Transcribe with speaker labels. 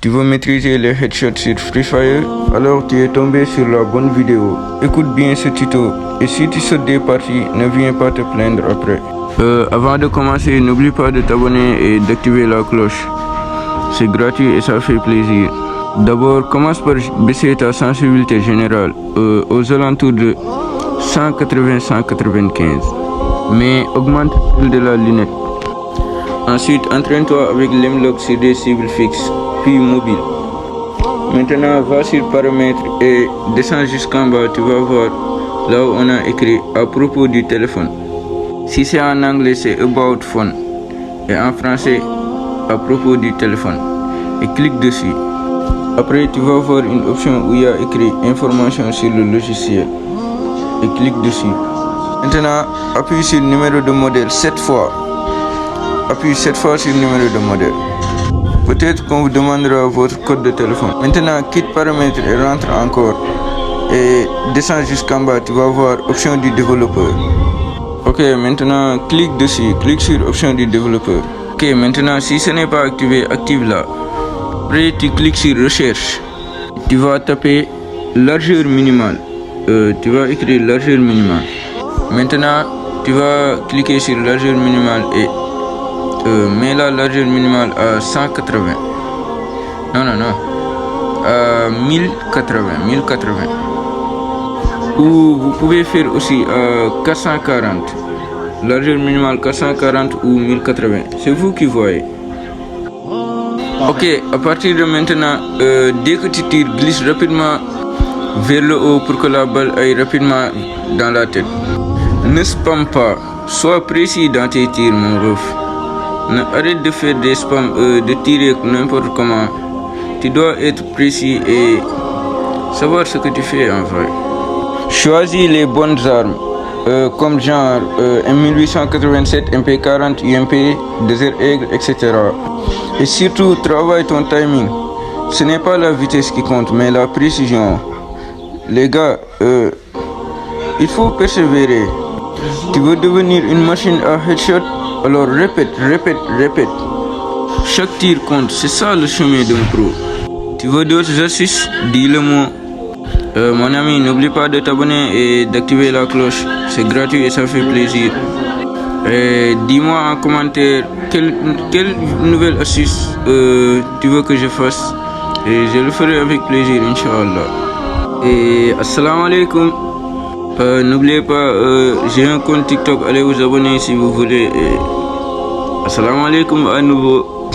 Speaker 1: Tu veux maîtriser les headshots sur Free Fire? Alors tu es tombé sur la bonne vidéo. Écoute bien ce tuto et si tu sautes des parties, ne viens pas te plaindre après. Avant de commencer, n'oublie pas de t'abonner et d'activer la cloche. C'est gratuit et ça fait plaisir. D'abord, commence par baisser ta sensibilité générale aux alentours de 180-195. Mais augmente celle de la lunette. Ensuite, entraîne-toi avec l'M-Lock sur des cibles fixes, puis mobiles. Maintenant, va sur paramètres et descends jusqu'en bas, tu vas voir là où on a écrit à propos du téléphone. Si c'est en anglais, c'est About Phone. Et en français, à propos du téléphone. Et clique dessus. Après, tu vas voir une option où il y a écrit information sur le logiciel. Et clique dessus. Maintenant, appuie sur le numéro de modèle 7 fois. Appuie 7 fois sur le numéro de modèle. Peut-être qu'on vous demandera votre code de téléphone. Maintenant, quitte paramètres et rentre encore. Et descends jusqu'en bas, tu vas voir option du développeur. Ok, maintenant clique dessus, clique sur option du développeur. Ok, maintenant si ce n'est pas activé, active-la. Après, tu cliques sur recherche. Tu vas taper largeur minimale. Tu vas écrire largeur minimale. Maintenant, tu vas cliquer sur largeur minimale et mets la largeur minimale à 180. Non. À 1080. Ou vous pouvez faire aussi 440. Largeur minimale 440 ou 1080. C'est vous qui voyez. Ok, à partir de maintenant, dès que tu tires, glisse rapidement vers le haut pour que la balle aille rapidement dans la tête. Ne spam pas, sois précis dans tes tirs, mon ref. Arrête de faire des spams, de tirer n'importe comment. Tu dois être précis et savoir ce que tu fais en vrai. Choisis les bonnes armes, comme genre M1887, MP40, UMP, Desert Eagle, etc. Et surtout, travaille ton timing. Ce n'est pas la vitesse qui compte, mais la précision. Les gars, il faut persévérer. Tu veux devenir une machine à headshot? Alors répète. Chaque tir compte, c'est ça le chemin d'un pro. Tu veux d'autres astuces? Dis-le moi. Mon ami, n'oublie pas de t'abonner et d'activer la cloche. C'est gratuit et ça fait plaisir. Et dis-moi en commentaire quelle nouvelle astuce tu veux que je fasse. Et je le ferai avec plaisir, Inch'Allah. Et assalamu alaikum. N'oubliez pas, j'ai un compte TikTok, allez vous abonner si vous voulez. Assalamu alaikum à nouveau.